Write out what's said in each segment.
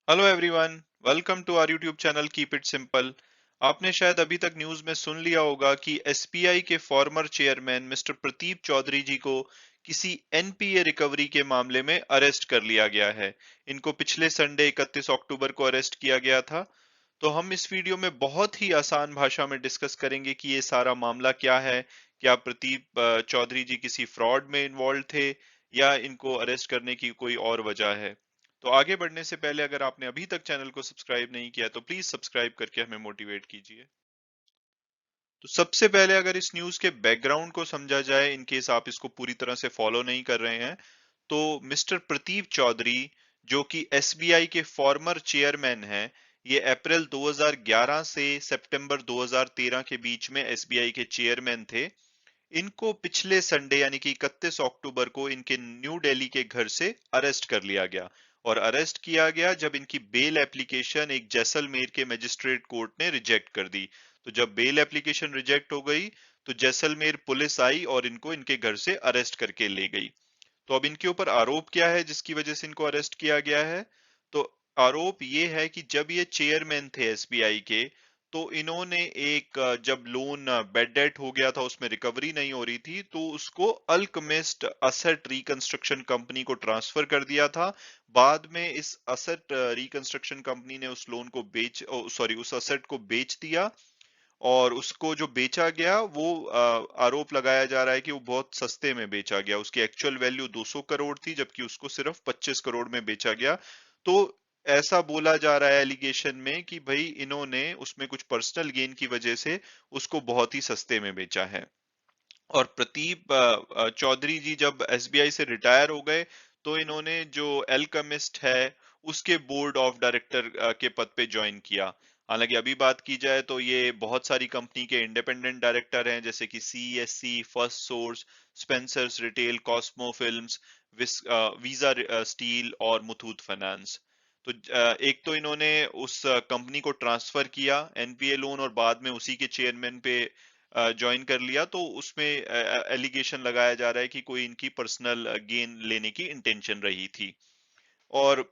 Hello everyone, welcome to our YouTube channel keep it simple. आपने शायद अभी तक न्यूज़ में सुन लिया होगा कि एसबीआई के former chairman mister Pradeep Chaudhary ji को किसी एनपीए रिकवरी के मामले में अरेस्ट कर लिया गया है। इनको पिछले संडे 31 अक्टूबर को अरेस्ट किया गया था। तो हम इस वीडियो में बहुत ही आसान भाषा में डिस्कस करेंगे कि ये सारा मामला क्या है। क्या प्रदीप चौधरी जी किसी फ्रॉड में इन्वॉल्व थे या इनको अरेस्ट करने की कोई और वजह है। तो आगे बढ़ने से पहले अगर आपने अभी तक चैनल को सब्सक्राइब नहीं किया तो प्लीज सब्सक्राइब करके हमें मोटिवेट कीजिए। तो सबसे पहले अगर इस न्यूज़ के बैकग्राउंड को समझा जाए, इन केस आप इसको पूरी तरह से फॉलो नहीं कर रहे हैं, तो मिस्टर प्रदीप चौधरी जो कि एसबीआई के फॉर्मर चेयरमैन हैं, ये अप्रैल 2011 से सितंबर 2013 के बीच में एसबीआई के चेयरमैन थे। इनको पिछले संडे यानी कि 31 अक्टूबर को इनके न्यू दिल्ली के घर से अरेस्ट कर लिया गया। और अरेस्ट किया गया जब इनकी बेल एप्लीकेशन एक जैसलमेर के मजिस्ट्रेट कोर्ट ने रिजेक्ट कर दी। तो जब बेल एप्लीकेशन रिजेक्ट हो गई तो जैसलमेर पुलिस आई और इनको इनके घर से अरेस्ट करके ले गई। तो अब इनके ऊपर आरोप क्या है जिसकी वजह से इनको अरेस्ट किया गया है। तो आरोप ये है कि जब ये चेयरमैन थे एसबीआई के, तो इन्होंने एक जब लोन बेड डेट हो गया था, उसमें रिकवरी नहीं हो रही थी, तो उसको अल्कमिस्ट असेट रिकंस्ट्रक्शन कंपनी को ट्रांसफर कर दिया था। बाद में इस असेट रिकंस्ट्रक्शन कंपनी ने उस लोन को सॉरी उस असेट को बेच दिया। और उसको जो बेचा गया वो आरोप लगाया जा रहा है कि वो बहुत सस्ते में बेचा गया। उसकी एक्चुअल वैल्यू 200 करोड़ थी जबकि उसको सिर्फ 25 करोड़ में बेचा गया। तो ऐसा बोला जा रहा है एलिगेशन में कि भाई इन्होंने उसमें कुछ पर्सनल गेन की वजह से उसको बहुत ही सस्ते में बेचा है। और प्रदीप चौधरी जी जब एसबीआई से रिटायर हो गए तो इन्होंने जो एल्केमिस्ट है उसके बोर्ड ऑफ डायरेक्टर के पद पे ज्वाइन किया। हालांकि अभी बात की जाए तो ये बहुत सारी कंपनी के इंडिपेंडेंट डायरेक्टर हैं, जैसे कि CSC, first source, Spencer's retail, Cosmo films, visa steel और मुथूट फाइनेंस। तो एक तो इन्होंने उस कंपनी को ट्रांसफर किया एनपीए लोन और बाद में उसी के चेयरमैन पे ज्वाइन कर लिया। तो उसमें एलिगेशन लगाया जा रहा है कि कोई इनकी पर्सनल गेन लेने की इंटेंशन रही थी। और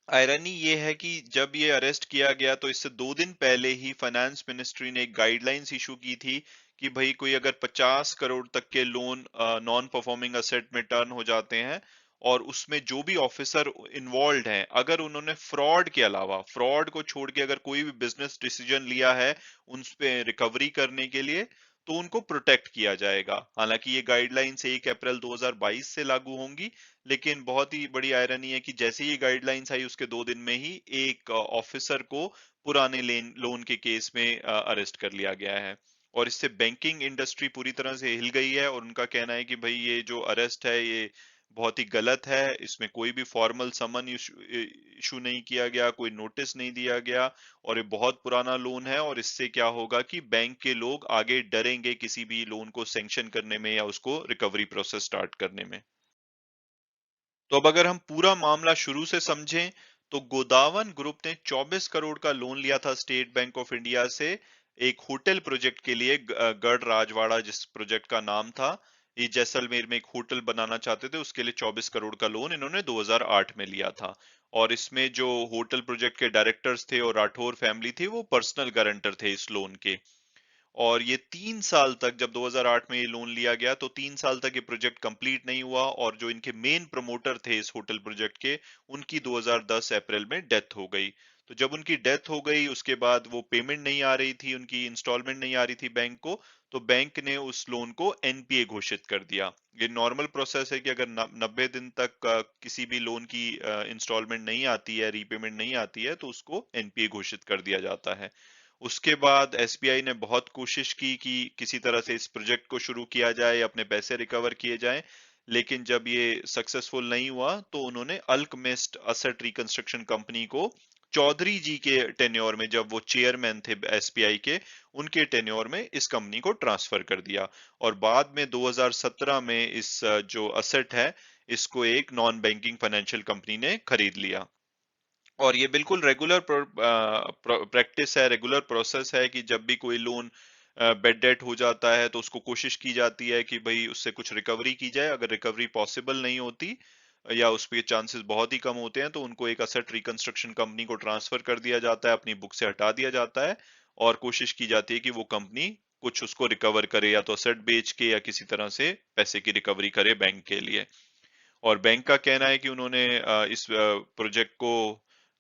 आयरनी ये है कि जब ये अरेस्ट किया गया तो इससे 2 दिन पहले ही फाइनेंस मिनिस्ट्री ने एक गाइडलाइंस इशू की थी कि भाई कोई अगर 50 करोड़ तक के लोन नॉन परफॉर्मिंग असेट में टर्न हो जाते हैं और उसमें जो भी ऑफिसर इन्वॉल्व हैं, अगर उन्होंने फ्रॉड के अलावा, फ्रॉड को छोड़ के अगर कोई भी बिजनेस डिसीजन लिया है उन पे रिकवरी करने के लिए, तो उनको प्रोटेक्ट किया जाएगा। हालांकि ये गाइडलाइंस 1 अप्रैल 2022 से लागू होंगी, लेकिन बहुत ही बड़ी आयरनी है कि जैसे ही गाइडलाइंस आई उसके 2 दिन में ही एक ऑफिसर को पुराने लोन के केस में अरेस्ट कर लिया गया है। और इससे बैंकिंग इंडस्ट्री पूरी तरह से हिल गई है और उनका कहना है कि भाई ये जो अरेस्ट है ये बहुत ही गलत है। इसमें कोई भी फॉर्मल समन इशू नहीं किया गया, कोई नोटिस नहीं दिया गया और ये बहुत पुराना लोन है। और इससे क्या होगा कि बैंक के लोग आगे डरेंगे किसी भी लोन को सैंक्शन करने में या उसको रिकवरी प्रोसेस स्टार्ट करने में। तो अब अगर हम पूरा मामला शुरू से समझें तो गोदावन ग्रुप ने 24 करोड़ का लोन लिया था स्टेट बैंक ऑफ इंडिया से एक होटल प्रोजेक्ट के लिए, गढ़ राजवाड़ा जिस प्रोजेक्ट का नाम था। ये जैसलमेर में एक होटल बनाना चाहते थे, उसके लिए 24 करोड़ का लोन इन्होंने 2008 में लिया था। और इसमें जो होटल प्रोजेक्ट के डायरेक्टर्स थे और राठौर फैमिली थी वो पर्सनल गारंटर थे इस लोन के। और ये 3 साल तक, जब 2008 में ये लोन लिया गया तो 3 साल तक ये प्रोजेक्ट कंप्लीट नहीं हुआ और जो इनके मेन प्रमोटर थे इस होटल प्रोजेक्ट के, उनकी 2010 अप्रैल में डेथ हो गई। तो जब उनकी डेथ हो गई उसके बाद वो पेमेंट नहीं आ रही थी, उनकी इंस्टॉलमेंट नहीं आ रही थी बैंक को, तो बैंक ने उस लोन को एनपीए घोषित कर दिया। ये नॉर्मल प्रोसेस है कि अगर 90 दिन तक किसी भी लोन की इंस्टॉलमेंट नहीं आती है, रीपेमेंट नहीं आती है, तो उसको एनपीए घोषित कर दिया जाता है। उसके बाद एसबीआई ने बहुत कोशिश की कि किसी तरह से इस प्रोजेक्ट को शुरू किया जाए, अपने पैसे रिकवर किए जाएं। लेकिन जब ये सक्सेसफुल नहीं हुआ तो उन्होंने अल्कमिस्ट असेट रिकंस्ट्रक्शन कंपनी को चौधरी जी के टेन्योर में, जब वो चेयरमैन थे एसबीआई के, उनके टेन्योर में इस कंपनी को ट्रांसफर कर दिया। और बाद में 2017 में इस जो असेट है इसको एक नॉन बैंकिंग फाइनेंशियल कंपनी ने खरीद लिया। और ये बिल्कुल रेगुलर प्रैक्टिस है, रेगुलर प्रोसेस है कि जब भी कोई लोन बेड डेट हो जाता है तो उसको कोशिश की जाती है कि भाई उससे कुछ रिकवरी की जाए। अगर रिकवरी पॉसिबल नहीं होती या उसके चांसेस बहुत ही कम होते हैं, तो उनको एक असेट रिकंस्ट्रक्शन कंपनी को ट्रांसफर कर दिया जाता है, अपनी बुक से हटा दिया जाता है और कोशिश की जाती है कि वो कंपनी कुछ उसको रिकवर करे, या तो असेट बेच के या किसी तरह से पैसे की रिकवरी करे बैंक के लिए। और बैंक का कहना है कि उन्होंने इस प्रोजेक्ट को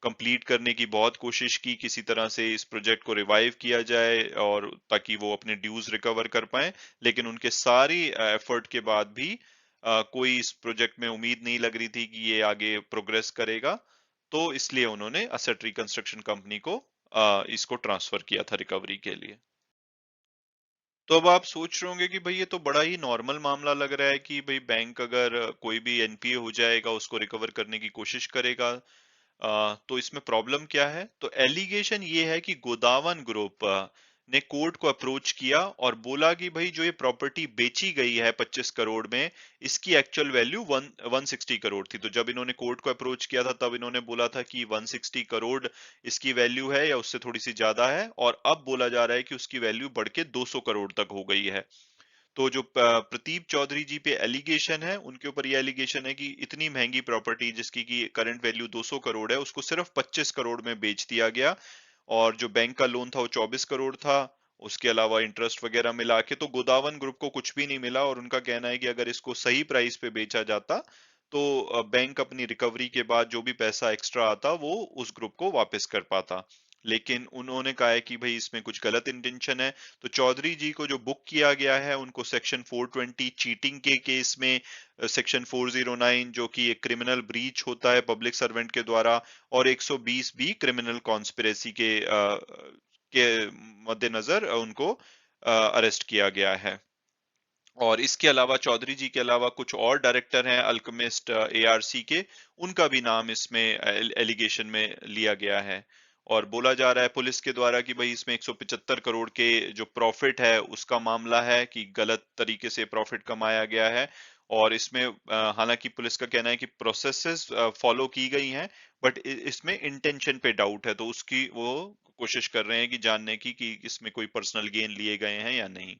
कंप्लीट करने की बहुत कोशिश की, किसी तरह से इस प्रोजेक्ट को रिवाइव किया जाए और ताकि वो अपने ड्यूज रिकवर कर पाए, लेकिन उनके सारी एफर्ट के बाद भी कोई इस प्रोजेक्ट में उम्मीद नहीं लग रही थी कि ये आगे प्रोग्रेस करेगा। तो इसलिए उन्होंने असेट रिकंस्ट्रक्शन कंपनी को इसको ट्रांसफर किया था रिकवरी के लिए। तो अब आप सोच रहे होंगे कि भाई ये तो बड़ा ही नॉर्मल मामला लग रहा है कि भाई बैंक अगर कोई भी एनपीए हो जाएगा उसको रिकवर करने की कोशिश करेगा। तो इसमें प्रॉब्लम क्या है? तो एलिगेशन ये है कि गोदावन ग्रुप ने कोर्ट को अप्रोच किया और बोला कि भाई जो ये प्रॉपर्टी बेची गई है 25 करोड़ में, इसकी एक्चुअल वैल्यू 160 करोड़ थी। तो जब इन्होंने कोर्ट को अप्रोच किया था तब इन्होंने बोला था कि 160 करोड़ इसकी वैल्यू है या उससे थोड़ी सी ज्यादा है, और अब बोला जा रहा है कि उसकी वैल्यू बढ़ के 200 करोड़ तक हो गई है। तो जो प्रदीप चौधरी जी पे एलिगेशन है, उनके ऊपर ये एलिगेशन है कि इतनी महंगी प्रॉपर्टी जिसकी की करंट वैल्यू 200 करोड़ है, उसको सिर्फ 25 करोड़ में बेच दिया गया, और जो बैंक का लोन था वो 24 करोड़ था। उसके अलावा इंटरेस्ट वगैरह मिला के तो गोदावन ग्रुप को कुछ भी नहीं मिला, और उनका कहना है कि अगर इसको सही प्राइस पे बेचा जाता तो बैंक अपनी रिकवरी के बाद जो भी पैसा एक्स्ट्रा आता वो उस ग्रुप को वापस कर पाता। लेकिन उन्होंने कहा है कि भाई इसमें कुछ गलत इंटेंशन है। तो चौधरी जी को जो बुक किया गया है उनको सेक्शन 420 चीटिंग के केस में, सेक्शन 409 जो कि एक क्रिमिनल ब्रीच होता है पब्लिक सर्वेंट के द्वारा, और 120 भी क्रिमिनल कॉन्स्पिरेसी के मद्देनजर उनको अरेस्ट किया गया है। और इसके अलावा चौधरी जी के अलावा कुछ और डायरेक्टर हैं अल्केमिस्ट एआरसी के, उनका भी नाम इसमें एलिगेशन में लिया गया है। और बोला जा रहा है पुलिस के द्वारा कि भाई इसमें 175 करोड़ के जो प्रॉफिट है उसका मामला है, कि गलत तरीके से प्रॉफिट कमाया गया है। और इसमें हालांकि पुलिस का कहना है कि प्रोसेसेस फॉलो की गई हैं, बट इसमें इंटेंशन पे डाउट है, तो उसकी वो कोशिश कर रहे हैं कि जानने की कि इसमें कोई पर्सनल गेन लिए गए हैं या नहीं।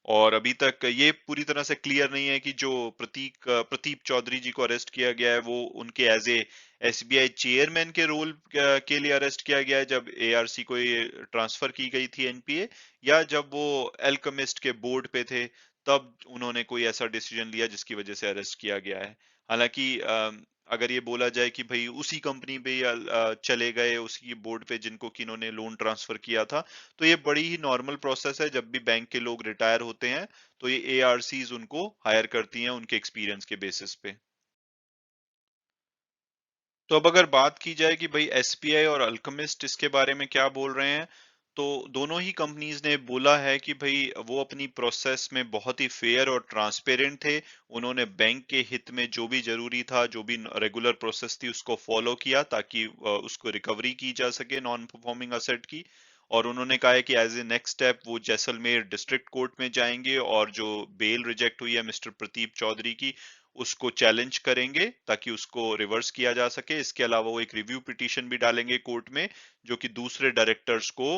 और अभी तक ये पूरी तरह से क्लियर नहीं है कि जो प्रतीप चौधरी जी को अरेस्ट किया गया है वो उनके एज ए एसबीआई चेयरमैन के रोल के लिए अरेस्ट किया गया है जब एआरसी को ये ट्रांसफर की गई थी एनपीए, या जब वो एल्केमिस्ट के बोर्ड पे थे तब उन्होंने कोई ऐसा डिसीजन लिया जिसकी वजह से अरेस्ट किया गया है। हालांकि अगर ये बोला जाए कि भाई उसी कंपनी पे चले गए, उसी बोर्ड पे जिनको कि इन्होंने लोन ट्रांसफर किया था, तो ये बड़ी ही नॉर्मल प्रोसेस है। जब भी बैंक के लोग रिटायर होते हैं तो ये एआरसीज उनको हायर करती हैं उनके एक्सपीरियंस के बेसिस पे। तो अब अगर बात की जाए कि भाई एसबीआई और अल्केमिस्ट इसके बारे में क्या बोल रहे हैं, तो दोनों ही कंपनीज ने बोला है कि भाई वो अपनी प्रोसेस में बहुत ही फेयर और ट्रांसपेरेंट थे। उन्होंने बैंक के हित में जो भी जरूरी था, जो भी रेगुलर प्रोसेस थी उसको फॉलो किया ताकि उसको रिकवरी की जा सके नॉन परफॉर्मिंग असेट की। और उन्होंने कहा है कि एज ए नेक्स्ट स्टेप वो जैसलमेर डिस्ट्रिक्ट कोर्ट में जाएंगे और जो बेल रिजेक्ट हुई है मिस्टर प्रदीप चौधरी की उसको चैलेंज करेंगे ताकि उसको रिवर्स किया जा सके। इसके अलावा वो एक रिव्यू पिटीशन भी डालेंगे कोर्ट में, जो कि दूसरे डायरेक्टर्स को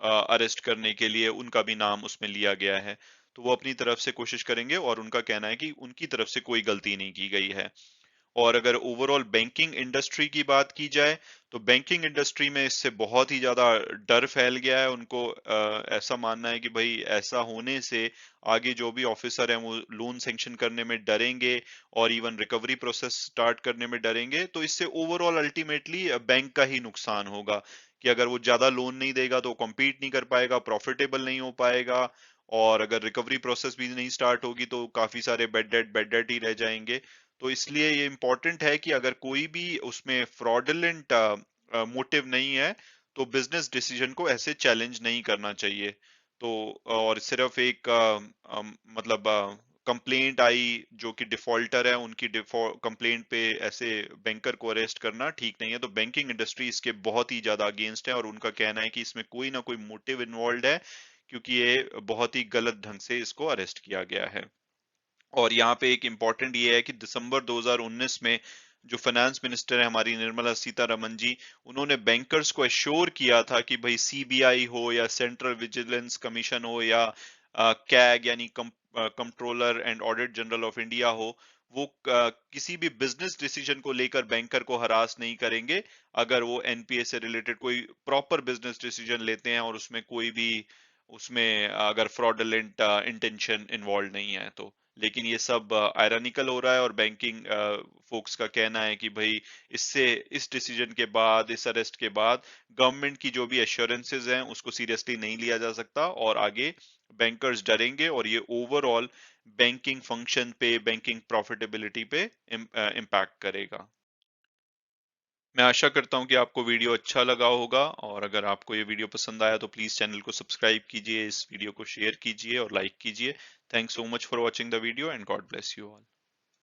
अरेस्ट करने के लिए उनका भी नाम उसमें लिया गया है। तो वो अपनी तरफ से कोशिश करेंगे, और उनका कहना है कि उनकी तरफ से कोई गलती नहीं की गई है। और अगर ओवरऑल बैंकिंग इंडस्ट्री की बात की जाए, तो बैंकिंग इंडस्ट्री में इससे बहुत ही ज्यादा डर फैल गया है। उनको ऐसा मानना है कि भाई ऐसा होने से आगे जो भी ऑफिसर हैं वो लोन सैंक्शन करने में डरेंगे और इवन रिकवरी प्रोसेस स्टार्ट करने में डरेंगे। तो इससे ओवरऑल अल्टीमेटली बैंक का ही नुकसान होगा, कि अगर वो ज्यादा लोन नहीं देगा तो कॉम्पीट नहीं कर पाएगा, प्रॉफिटेबल नहीं हो पाएगा, और अगर रिकवरी प्रोसेस भी नहीं स्टार्ट होगी तो काफी सारे बेड डेट ही रह जाएंगे। तो इसलिए ये इम्पोर्टेंट है कि अगर कोई भी उसमें फ्रॉडुलेंट मोटिव नहीं है तो बिजनेस डिसीजन को ऐसे चैलेंज नहीं करना चाहिए। तो और सिर्फ एक मतलब कंप्लेंट आई जो कि डिफॉल्टर है उनकी कंप्लेंट पे ऐसे बैंकर को अरेस्ट करना ठीक नहीं है। तो बैंकिंग इंडस्ट्री इसके बहुत ही ज्यादा अगेंस्ट है और उनका कहना है कि इसमें कोई ना कोई मोटिव इन्वॉल्व है, क्योंकि ये बहुत ही गलत ढंग से इसको अरेस्ट किया गया है। और यहाँ पे एक इम्पॉर्टेंट ये है कि दिसंबर 2019 में जो फाइनेंस मिनिस्टर है हमारी निर्मला सीतारमन जी, उन्होंने बैंकर्स को एश्योर किया था कि भाई सीबीआई हो या सेंट्रल विजिलेंस कमीशन हो या कैग यानी controller and audit general of India हो, वो किसी भी बिजनेस डिसीजन को लेकर बैंकर को हरास नहीं करेंगे अगर वो एनपीए से रिलेटेड कोई प्रॉपर बिजनेस डिसीजन लेते हैं और उसमें कोई भी उसमें अगर फ्रॉडलेंट इंटेंशन इन्वॉल्व नहीं है तो। लेकिन ये सब आयरनिकल हो रहा है और बैंकिंग फोक्स का कहना है कि भाई इससे इस डिसीजन के बाद इस अरेस्ट के बाद गवर्नमेंट की जो भी एश्योरेंसेज हैं उसको सीरियसली नहीं लिया जा सकता और आगे बैंकर्स डरेंगे और ये ओवरऑल बैंकिंग फंक्शन पे बैंकिंग प्रॉफिटेबिलिटी पे इम्पैक्ट करेगा। मैं आशा करता हूं कि आपको वीडियो अच्छा लगा होगा और अगर आपको ये वीडियो पसंद आया तो प्लीज चैनल को सब्सक्राइब कीजिए, इस वीडियो को शेयर कीजिए और लाइक कीजिए। Thanks so much for watching the video and God bless you all.